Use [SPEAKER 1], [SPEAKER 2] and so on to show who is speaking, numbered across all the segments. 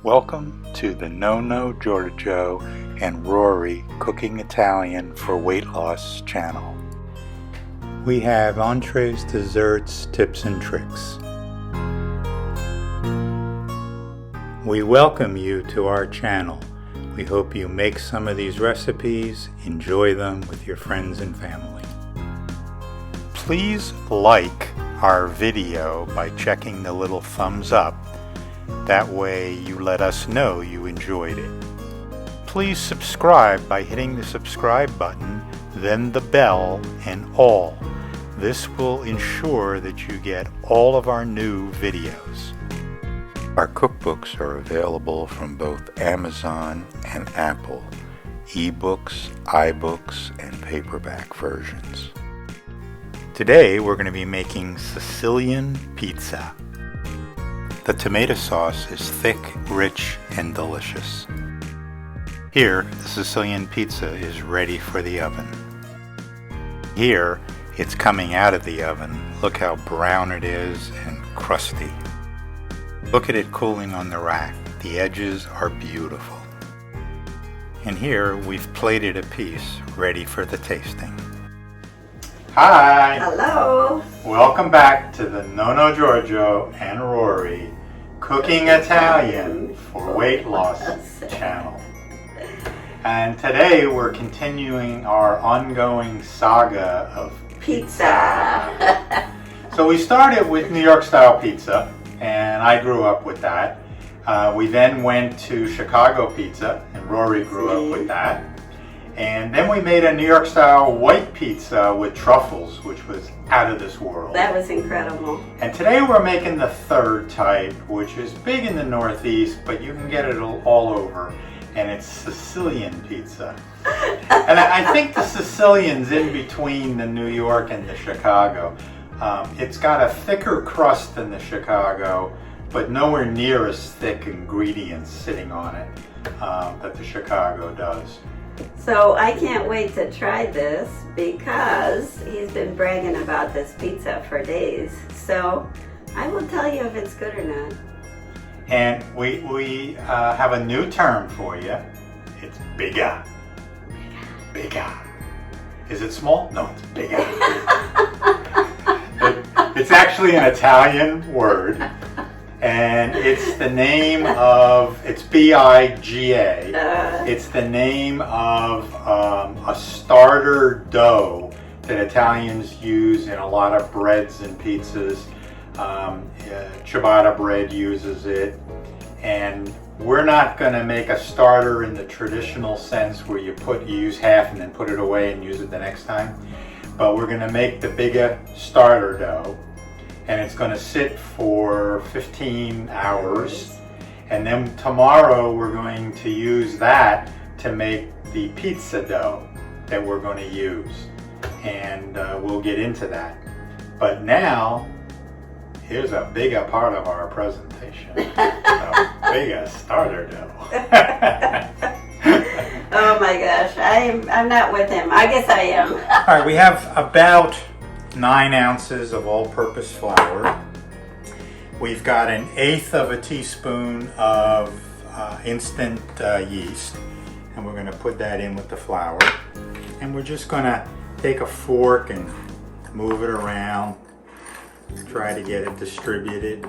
[SPEAKER 1] Welcome to the Nonno Giorgio and Rory Cooking Italian for Weight Loss channel. We have entrees, desserts, tips and tricks. We welcome you to our channel. We hope you make some of these recipes, enjoy them with your friends and family. Please like our video by checking the little thumbs up. That way you let us know you enjoyed it. Please subscribe by hitting the subscribe button, then the bell and all. This will ensure that you get all of our new videos. Our cookbooks are available from both Amazon and Apple, ebooks, iBooks, and paperback versions. Today we're going to be making Sicilian pizza. The tomato sauce is thick, rich, and delicious. Here, the Sicilian pizza is ready for the oven. Here, it's coming out of the oven. Look how brown it is and crusty. Look at it cooling on the rack. The edges are beautiful. And here, we've plated a piece ready for the tasting. Hi!
[SPEAKER 2] Hello!
[SPEAKER 1] Welcome back to the Nonno Giorgio and Rory Cooking Italian for Weight Loss channel. And today we're continuing our ongoing saga of
[SPEAKER 2] pizza.
[SPEAKER 1] So we started with New York style pizza, and I grew up with that. We then went to Chicago pizza, and Rory grew up with that. And then we made a New York style white pizza with truffles, which was out of this world.
[SPEAKER 2] That was incredible.
[SPEAKER 1] And today we're making the third type, which is big in the Northeast, but you can get it all over. And it's Sicilian pizza. And I think the Sicilian's in between the New York and the Chicago. It's got a thicker crust than the Chicago, but nowhere near as thick ingredients sitting on it that the Chicago does.
[SPEAKER 2] So I can't wait to try this because he's been bragging about this pizza for days. So I will tell you if it's good or not.
[SPEAKER 1] And we have a new term for you. It's BIGA. BIGA. Is it small? No, it's BIGA. It's actually an Italian word. And it's the name of, it's BIGA. It's the name of a starter dough that Italians use in a lot of breads and pizzas. Ciabatta bread uses it. And we're not going to make a starter in the traditional sense where you use half and then put it away and use it the next time. But we're going to make the BIGA starter dough. And it's going to sit for 15 hours. And then tomorrow we're going to use that to make the pizza dough that we're going to use. And we'll get into that. But now, here's a bigger part of our presentation. A bigger starter dough.
[SPEAKER 2] Oh my gosh, I'm not with him. I guess I am.
[SPEAKER 1] All right, we have about 9 ounces of all-purpose flour. We've got 1/8 of a teaspoon of instant yeast, and we're going to put that in with the flour. And we're just going to take a fork and move it around, try to get it distributed.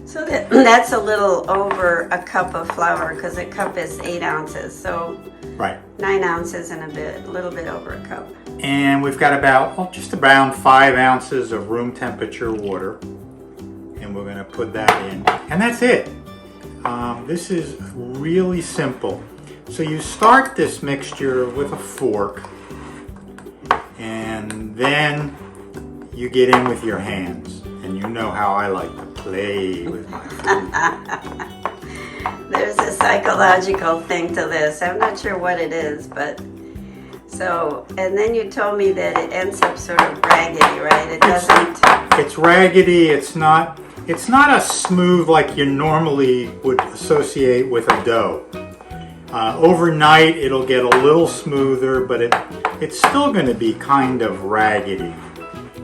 [SPEAKER 2] So that's a little over a cup of flour because a cup is 8 ounces. So
[SPEAKER 1] right,
[SPEAKER 2] 9 ounces and a little bit over a cup.
[SPEAKER 1] And we've got about, just around 5 ounces of room temperature water. And we're going to put that in. And that's it. This is really simple. So you start this mixture with a fork. And then you get in with your hands. And you know how I like to play with my food.
[SPEAKER 2] There's a psychological thing to this. I'm not sure what it is, but... So, and then you told me that it ends up sort of raggedy, right? It doesn't...
[SPEAKER 1] It's raggedy. It's not a smooth like you normally would associate with a dough. Overnight, it'll get a little smoother, but it's still going to be kind of raggedy.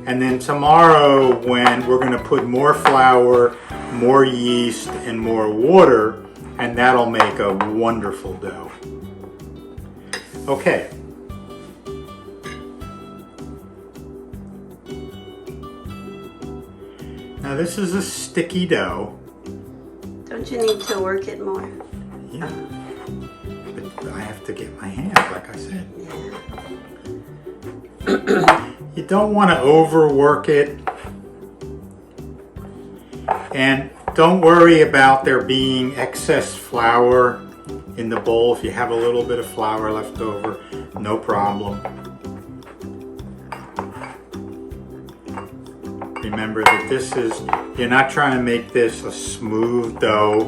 [SPEAKER 1] And then tomorrow, when we're going to put more flour, more yeast, and more water, and that'll make a wonderful dough. Okay. Now this is a sticky dough.
[SPEAKER 2] Don't you need to work it more?
[SPEAKER 1] Yeah. But I have to get my hands, like I said.
[SPEAKER 2] Yeah.
[SPEAKER 1] You don't want to overwork it. And don't worry about there being excess flour in the bowl. If you have a little bit of flour left over, no problem. Remember that this is, you're not trying to make this a smooth dough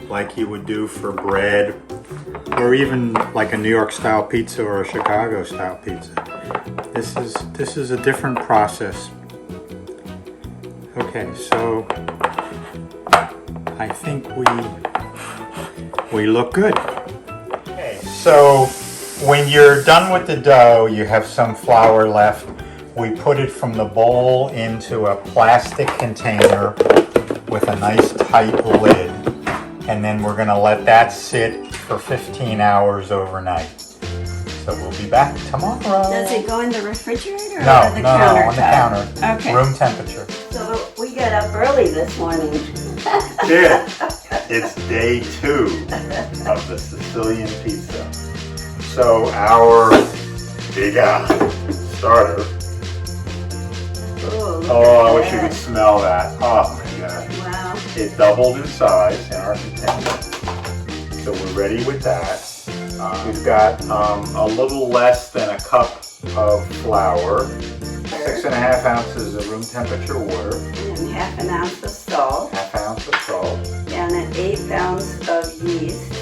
[SPEAKER 1] like you would do for bread or even like a New York style pizza or a Chicago style pizza. This is a different process. Okay, so I think we look good. Okay, so when you're done with the dough, you have some flour left. We put it from the bowl into a plastic container with a nice tight lid, and then we're going to let that sit for 15 hours overnight. So we'll be back tomorrow.
[SPEAKER 2] Does it go in the refrigerator or
[SPEAKER 1] No,
[SPEAKER 2] on the counter?
[SPEAKER 1] On the counter.
[SPEAKER 2] Okay.
[SPEAKER 1] Room temperature.
[SPEAKER 2] So we got up early this morning.
[SPEAKER 1] Yeah. It's day 2 of the Sicilian Pizza. So our BIGA starter.
[SPEAKER 2] Ooh,
[SPEAKER 1] Oh, I wish you could smell that. Oh my God.
[SPEAKER 2] Wow.
[SPEAKER 1] It doubled in size in our container. So we're ready with that. We've got a little less than a cup of flour, 6.5 ounces of room temperature water,
[SPEAKER 2] And half an ounce of salt.
[SPEAKER 1] ½ ounce of salt,
[SPEAKER 2] And an 1/8 ounce of yeast.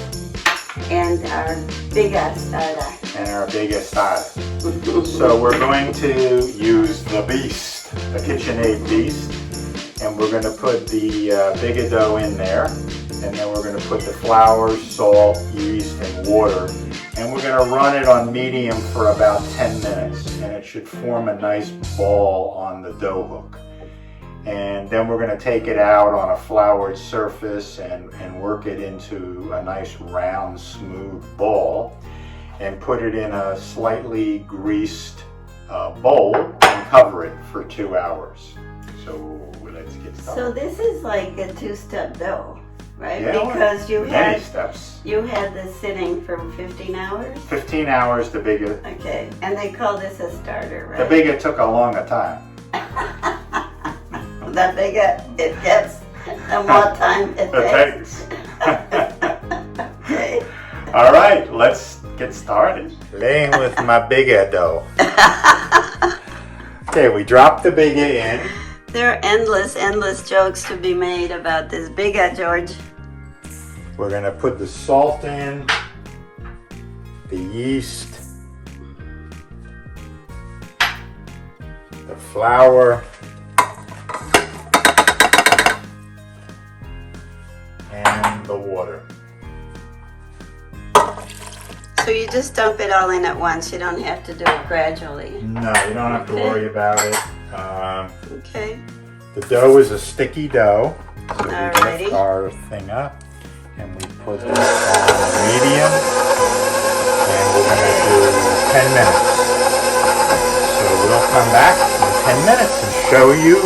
[SPEAKER 2] And our BIGA starter.
[SPEAKER 1] and our biggest starter. So we're going to use the beast, the KitchenAid beast, and we're going to put the BIGA dough in there, and then we're going to put the flour, salt, yeast, and water, and we're going to run it on medium for about 10 minutes, and it should form a nice ball on the dough hook. And then we're going to take it out on a floured surface and work it into a nice round, smooth ball, and put it in a slightly greased bowl and cover it for 2 hours. So let's get started.
[SPEAKER 2] So this is like a 2-step dough, right?
[SPEAKER 1] Yeah,
[SPEAKER 2] Because you
[SPEAKER 1] many
[SPEAKER 2] had
[SPEAKER 1] steps.
[SPEAKER 2] this sitting for 15 hours?
[SPEAKER 1] 15 hours, the BIGA.
[SPEAKER 2] Okay, and they call this a starter,
[SPEAKER 1] The
[SPEAKER 2] right?
[SPEAKER 1] BIGA took a longer time.
[SPEAKER 2] The bigger it gets, the more time it takes. Okay.
[SPEAKER 1] All right, let's get started. Laying with my BIGA dough. Okay, we drop the BIGA in.
[SPEAKER 2] There are endless jokes to be made about this BIGA, George.
[SPEAKER 1] We're gonna put the salt in, the yeast, the flour, and the water.
[SPEAKER 2] So you just dump it all in at once. You don't have to do it gradually.
[SPEAKER 1] No, you don't have to worry about it.
[SPEAKER 2] Okay.
[SPEAKER 1] The dough is a sticky dough. So we
[SPEAKER 2] Alrighty.
[SPEAKER 1] lift our thing up and we put this on medium, and we're going to do 10 minutes. So we'll come back in 10 minutes and show you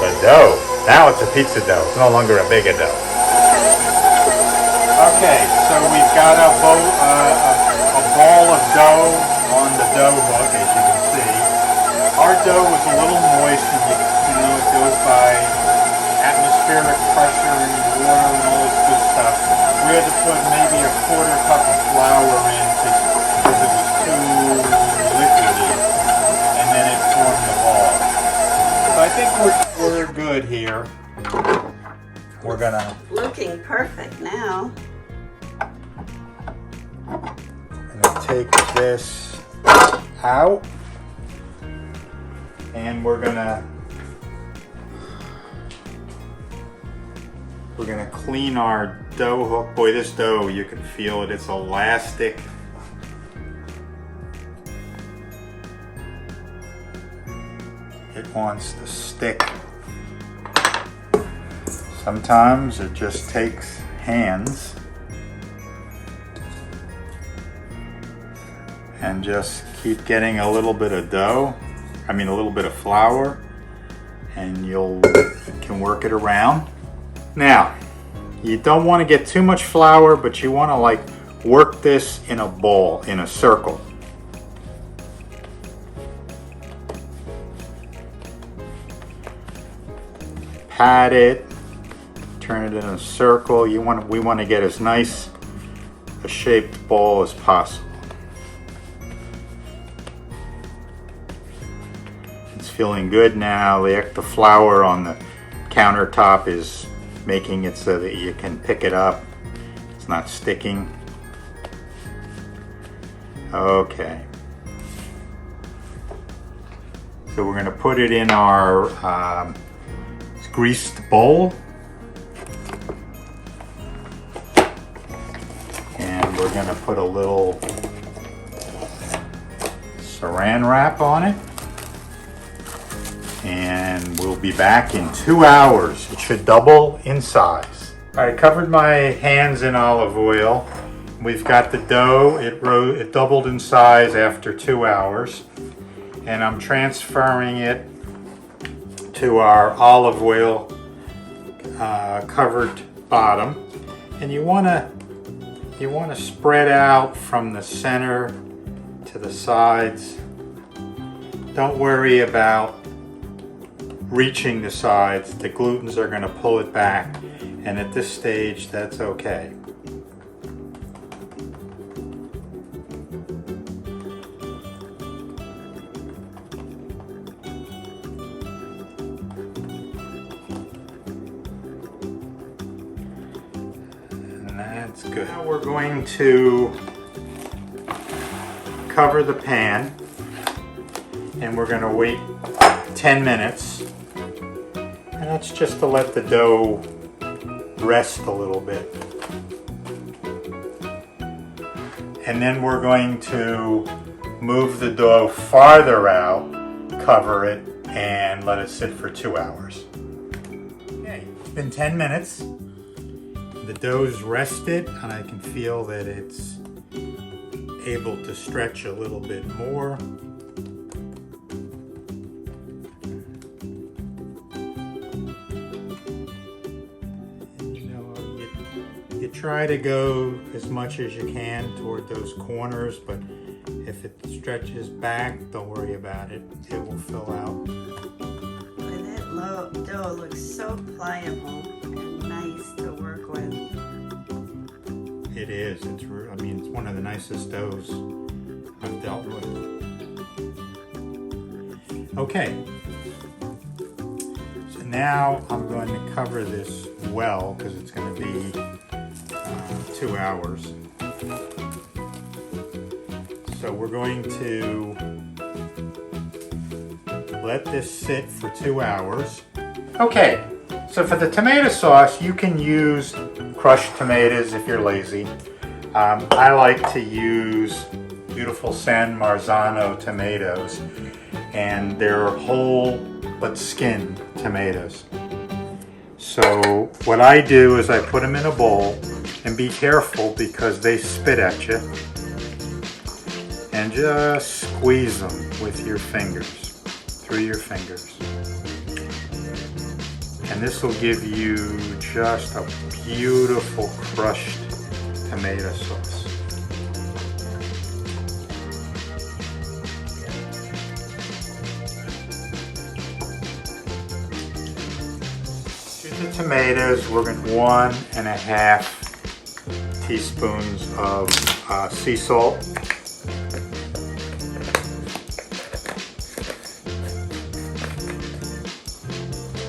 [SPEAKER 1] the dough. Now it's a pizza dough. It's no longer a BIGA dough. Okay, so we've got a ball of dough on the dough hook, as you can see. Our dough was a little moist, and you know it goes by atmospheric pressure and water and all this good stuff. We had to put maybe a 1/4 cup of flour in because it was too liquidy, and then it formed the ball. So I think we're good here. We're gonna
[SPEAKER 2] Looking perfect now.
[SPEAKER 1] take this out, and we're gonna clean our dough hook. Boy, this dough, you can feel it, it's elastic. It wants to stick. Sometimes it just takes hands. and just keep getting a little bit of dough, a little bit of flour, and you can work it around. Now, you don't want to get too much flour, but you want to like work this in a ball, in a circle. Pat it, turn it in a circle. We want to get as nice a shaped ball as possible. It's feeling good now. The flour on the countertop is making it so that you can pick it up. It's not sticking. Okay. So we're going to put it in our greased bowl. And we're going to put a little saran wrap on it. And we'll be back in 2 hours. It should double in size. I covered my hands in olive oil. We've got the dough. It doubled in size after 2 hours. And I'm transferring it to our olive oil covered bottom. And you want to spread out from the center to the sides. Don't worry about reaching the sides. The glutens are going to pull it back, and at this stage that's okay. And that's good. Now we're going to cover the pan, and we're going to wait 10 minutes. And that's just to let the dough rest a little bit. And then we're going to move the dough farther out, cover it, and let it sit for 2 hours. Okay, it's been 10 minutes. The dough's rested, and I can feel that it's able to stretch a little bit more. You try to go as much as you can toward those corners, but if it stretches back, don't worry about it. It will fill out.
[SPEAKER 2] Boy, that dough looks so pliable and nice to work with.
[SPEAKER 1] It is. It's one of the nicest doughs I've dealt with. Okay. So now I'm going to cover this well because it's going to be 2 hours. So we're going to let this sit for 2 hours. Okay, so for the tomato sauce, you can use crushed tomatoes if you're lazy. I like to use beautiful San Marzano tomatoes, and they're whole but skinned tomatoes. So what I do is I put them in a bowl, and be careful because they spit at you, and just squeeze them with your fingers, through your fingers. And this will give you just a beautiful crushed tomato sauce. To the tomatoes, we're going to 1.5 teaspoons of sea salt.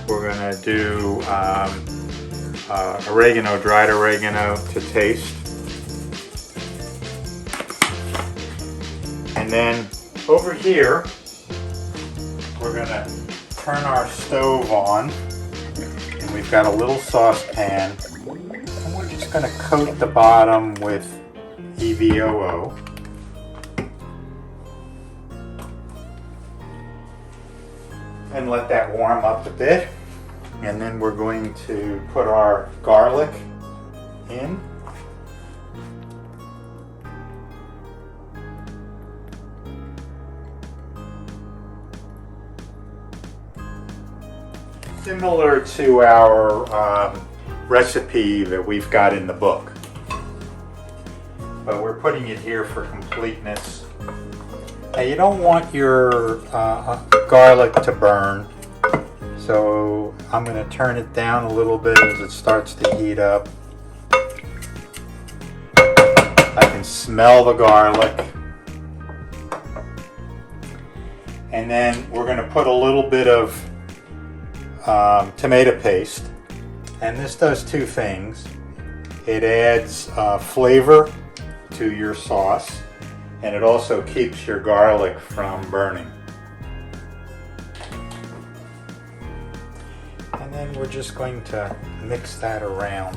[SPEAKER 1] We're going to do oregano, dried oregano to taste. And then over here, we're going to turn our stove on, and we've got a little saucepan. We're just going to coat the bottom with EVOO. And let that warm up a bit. And then we're going to put our garlic in. similar to our recipe that we've got in the book. But we're putting it here for completeness. Now you don't want your garlic to burn, so I'm going to turn it down a little bit as it starts to heat up. I can smell the garlic. And then we're going to put a little bit of tomato paste. And this does two things. It adds flavor to your sauce, and it also keeps your garlic from burning. And then we're just going to mix that around.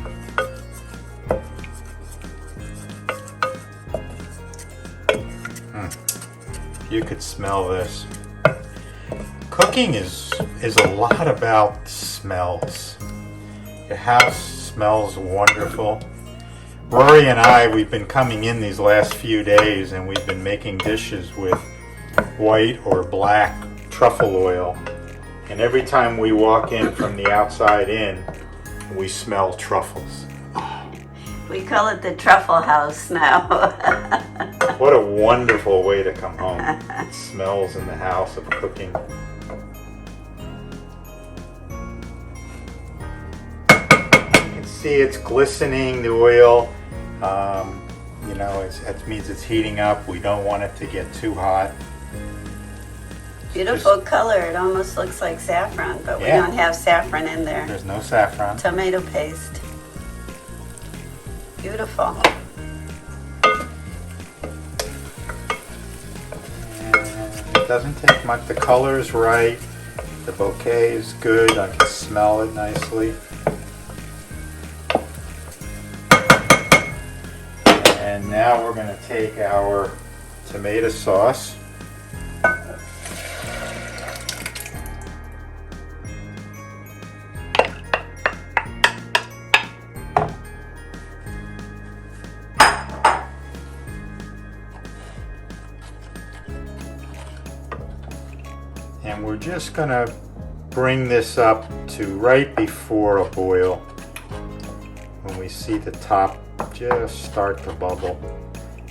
[SPEAKER 1] You could smell this. Cooking is a lot about smells. Your house smells wonderful. Rory and I, we've been coming in these last few days and we've been making dishes with white or black truffle oil. And every time we walk in from the outside in, we smell truffles.
[SPEAKER 2] We call it the truffle house now.
[SPEAKER 1] What a wonderful way to come home. It smells in the house of cooking. You can see it's glistening, the oil. You know, it means it's heating up. We don't want it to get too hot.
[SPEAKER 2] Beautiful color. It almost looks like saffron, but we don't have saffron in there.
[SPEAKER 1] There's no saffron.
[SPEAKER 2] Tomato paste. Beautiful.
[SPEAKER 1] And it doesn't take much. The color's right. The bouquet is good. I can smell it nicely. And now we're going to take our tomato sauce. And we're just going to bring this up to right before a boil. When we see the top just start to bubble.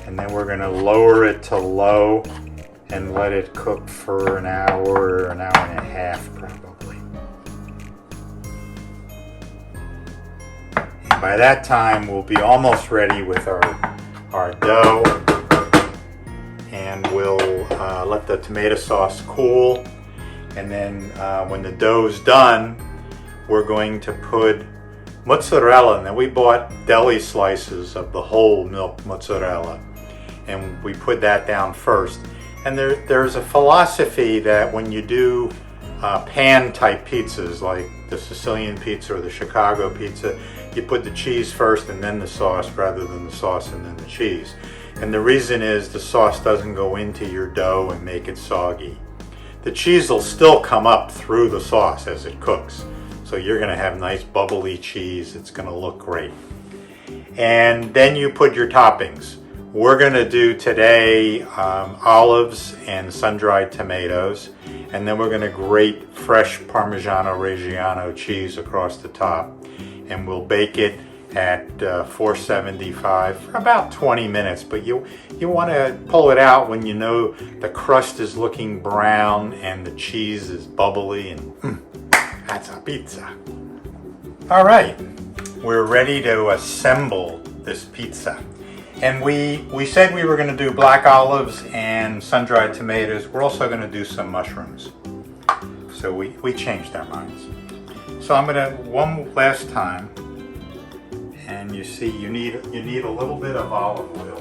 [SPEAKER 1] And then we're going to lower it to low and let it cook for an hour and a half probably. And by that time we'll be almost ready with our dough. And we'll let the tomato sauce cool. And then when the dough's done, we're going to put mozzarella. Now we bought deli slices of the whole milk mozzarella, and we put that down first. And there's a philosophy that when you do pan type pizzas like the Sicilian pizza or the Chicago pizza, you put the cheese first and then the sauce rather than the sauce and then the cheese. And the reason is the sauce doesn't go into your dough and make it soggy. The cheese will still come up through the sauce as it cooks. So you're going to have nice bubbly cheese. It's going to look great. And then you put your toppings. We're going to do today olives and sun-dried tomatoes. And then we're going to grate fresh Parmigiano Reggiano cheese across the top. And we'll bake it at 475 for about 20 minutes. But you want to pull it out when you know the crust is looking brown and the cheese is bubbly, and that's a pizza. All right, we're ready to assemble this pizza. And we said we were going to do black olives and sun-dried tomatoes. We're also going to do some mushrooms. So we changed our minds. So I'm going to, one last time, and you see you need a little bit of olive oil.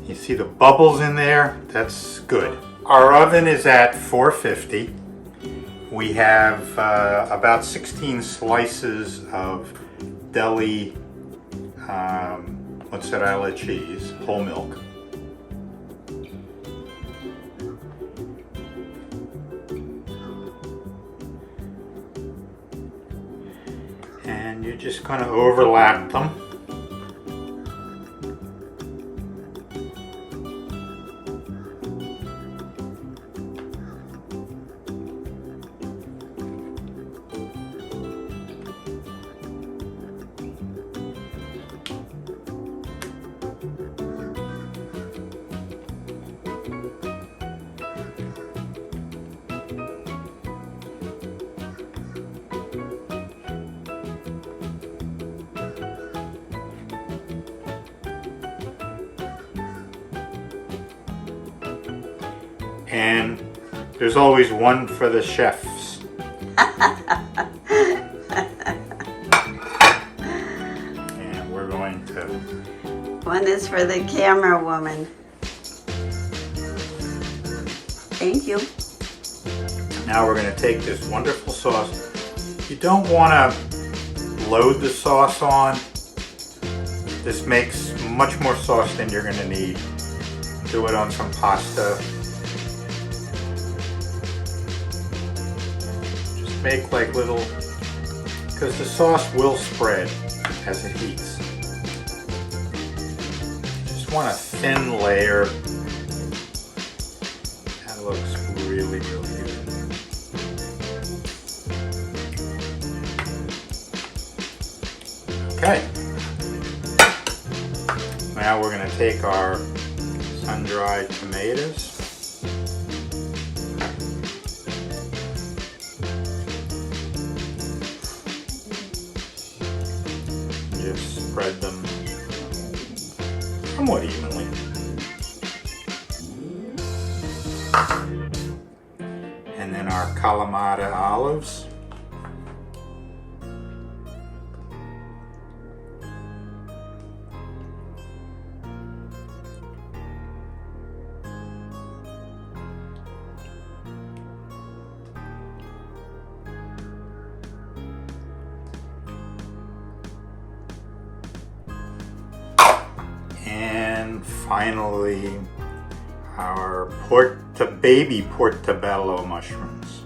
[SPEAKER 1] You see the bubbles in there? That's good. Our oven is at 450. We have about 16 slices of deli mozzarella cheese, whole milk. And you're just going to overlap them. And there's always one for the chefs. And we're going to...
[SPEAKER 2] One is for the camera woman. Thank you.
[SPEAKER 1] Now we're going to take this wonderful sauce. You don't want to load the sauce on. This makes much more sauce than you're going to need. Do it on some pasta. Make like little, because the sauce will spread as it heats. Just want a thin layer. That looks really, really good. Okay. Now we're going to take our sun-dried tomatoes. Just spread them somewhat evenly. And then our Kalamata olives. And finally, our baby portobello mushrooms.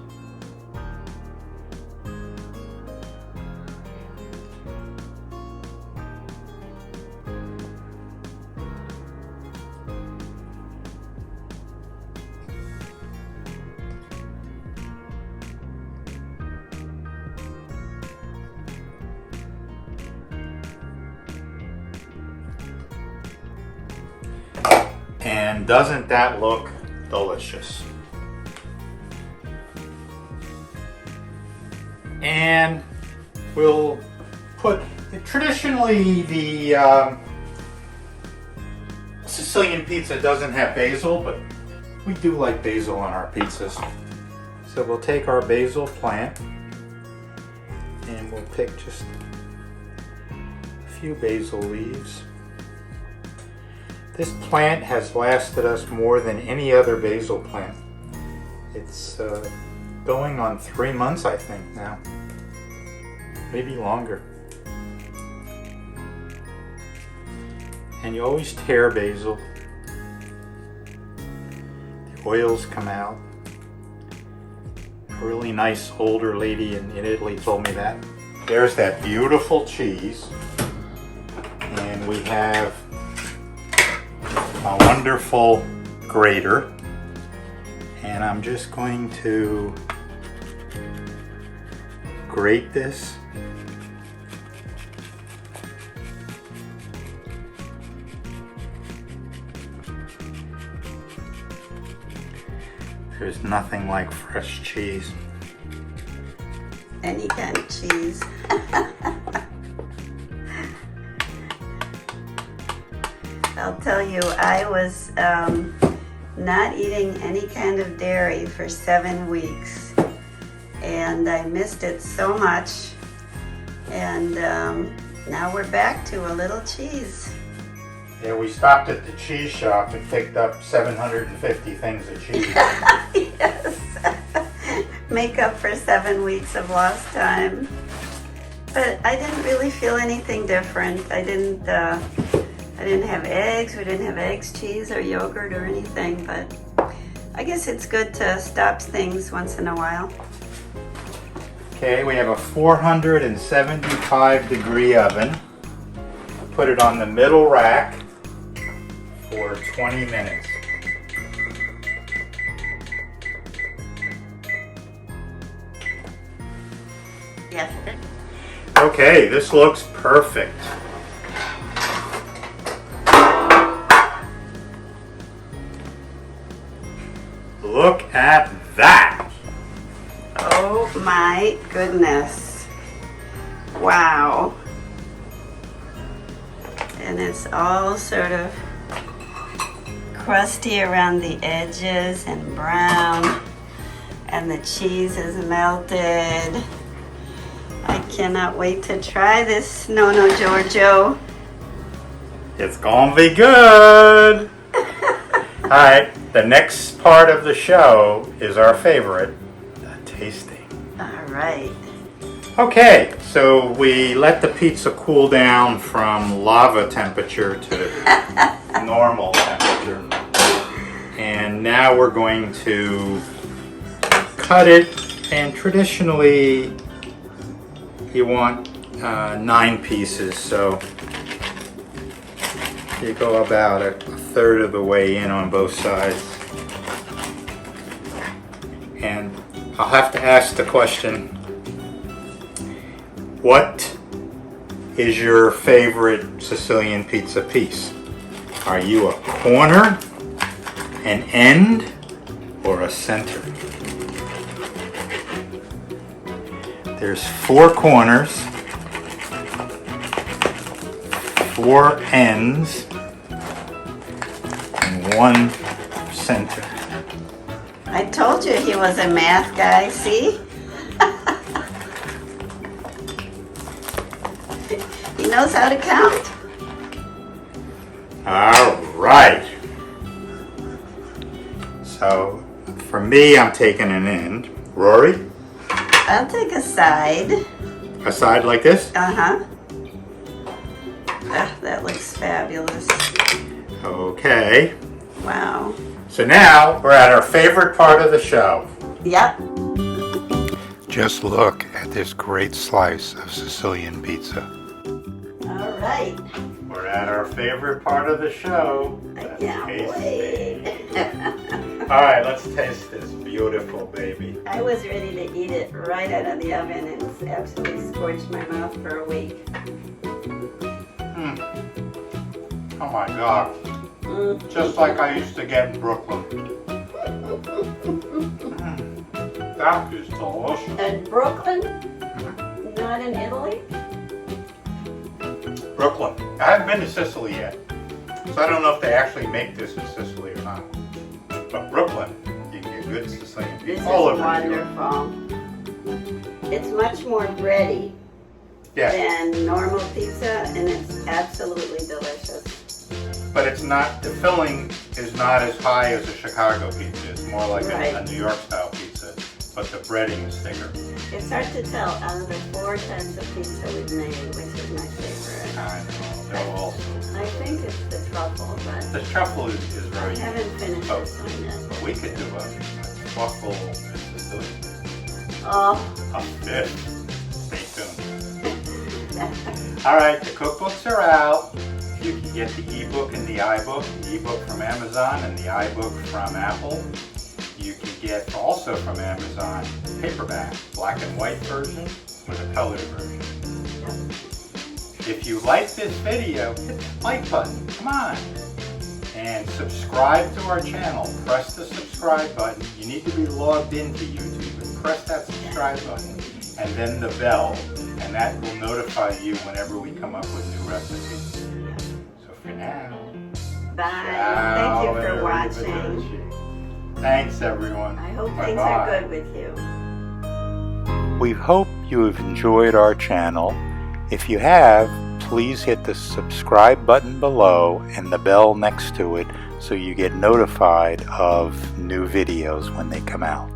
[SPEAKER 1] And doesn't that look delicious? And we'll put, traditionally the Sicilian pizza doesn't have basil, but we do like basil on our pizzas. So we'll take our basil plant and we'll pick just a few basil leaves. This plant has lasted us more than any other basil plant. It's going on 3 months, I think, now. Maybe longer. And you always tear basil. The oils come out. A really nice older lady in Italy told me that. There's that beautiful cheese. And we have a wonderful grater, and I'm just going to grate this. There's nothing like fresh cheese.
[SPEAKER 2] Any kind of cheese. I'll tell you, I was not eating any kind of dairy for 7 weeks, and I missed it so much, and now we're back to a little cheese.
[SPEAKER 1] Yeah, we stopped at the cheese shop and picked up 750 things of cheese.
[SPEAKER 2] Yes. Make up for 7 weeks of lost time. But I didn't really feel anything different. I didn't have eggs. We didn't have eggs, cheese, or yogurt or anything, but I guess it's good to stop things once in a while.
[SPEAKER 1] Okay, we have a 475 degree oven. Put it on the middle rack for 20 minutes.
[SPEAKER 2] Yes.
[SPEAKER 1] Okay, this looks perfect. Look at that!
[SPEAKER 2] Oh my goodness. Wow. And it's all sort of crusty around the edges and brown. And the cheese is melted. I cannot wait to try this, Nonno Giorgio.
[SPEAKER 1] It's gonna be good! Alright, the next part of the show is our favorite, the tasting.
[SPEAKER 2] Alright.
[SPEAKER 1] Okay, so we let the pizza cool down from lava temperature to normal temperature. And now we're going to cut it, and traditionally you want 9 pieces, so you go about a third of the way in on both sides. And I'll have to ask the question, what is your favorite Sicilian pizza piece? Are you a corner, an end, or a center? There's 4 corners, 4 ends, and 1 center.
[SPEAKER 2] I told you he was a math guy, see? He knows how to count.
[SPEAKER 1] All right. So for me, I'm taking an end. Rory?
[SPEAKER 2] I'll take a side.
[SPEAKER 1] A side like this?
[SPEAKER 2] Uh-huh. Ah, that looks fabulous.
[SPEAKER 1] Okay.
[SPEAKER 2] Wow.
[SPEAKER 1] So now we're at our favorite part of the show.
[SPEAKER 2] Yep.
[SPEAKER 1] Just look at this great slice of Sicilian pizza.
[SPEAKER 2] All right.
[SPEAKER 1] We're at our favorite part of the show.
[SPEAKER 2] I
[SPEAKER 1] Let's
[SPEAKER 2] can't
[SPEAKER 1] taste
[SPEAKER 2] wait.
[SPEAKER 1] it. All right, let's taste this beautiful baby.
[SPEAKER 2] I was ready to eat it right out of the oven, and it's absolutely scorched my mouth for a week.
[SPEAKER 1] Oh my God. Just like I used to get in Brooklyn. That is delicious.
[SPEAKER 2] In Brooklyn? Not in Italy?
[SPEAKER 1] Brooklyn. I haven't been to Sicily yet, so I don't know if they actually make this in Sicily or not. But Brooklyn, you can get good Sicilian
[SPEAKER 2] This
[SPEAKER 1] pizza all
[SPEAKER 2] is
[SPEAKER 1] over New York.
[SPEAKER 2] wonderful. It's much more bready
[SPEAKER 1] Yeah,
[SPEAKER 2] than normal pizza, and it's absolutely delicious.
[SPEAKER 1] but it's not, the filling is not as high as a Chicago pizza. It's more like a New York style pizza, but the breading is thicker.
[SPEAKER 2] It's hard to tell out of the 4 types of pizza we've made, which is my favorite.
[SPEAKER 1] I know, they're also.
[SPEAKER 2] I think it's the truffle, but
[SPEAKER 1] The truffle is
[SPEAKER 2] I
[SPEAKER 1] very
[SPEAKER 2] haven't finished
[SPEAKER 1] Oh.
[SPEAKER 2] this one yet.
[SPEAKER 1] But we could do a truffle and Sicilian
[SPEAKER 2] Oh,
[SPEAKER 1] a fifth. Stay tuned. All right, the cookbooks are out. You can get the ebook and the iBook. The ebook from Amazon and the iBook from Apple. You can get also from Amazon paperback, black and white version with a colored version. If you like this video, hit the like button, come on. And subscribe to our channel. Press the subscribe button. You need to be logged into YouTube and press that subscribe button and then the bell, and that will notify you whenever we come up with new recipes. So for now,
[SPEAKER 2] bye.
[SPEAKER 1] ciao,
[SPEAKER 2] Thank you for
[SPEAKER 1] everybody.
[SPEAKER 2] watching.
[SPEAKER 1] Thanks everyone.
[SPEAKER 2] I hope things
[SPEAKER 1] Bye-bye.
[SPEAKER 2] are good with you.
[SPEAKER 1] We hope you have enjoyed our channel. If you have, please hit the subscribe button below and the bell next to it so you get notified of new videos when they come out.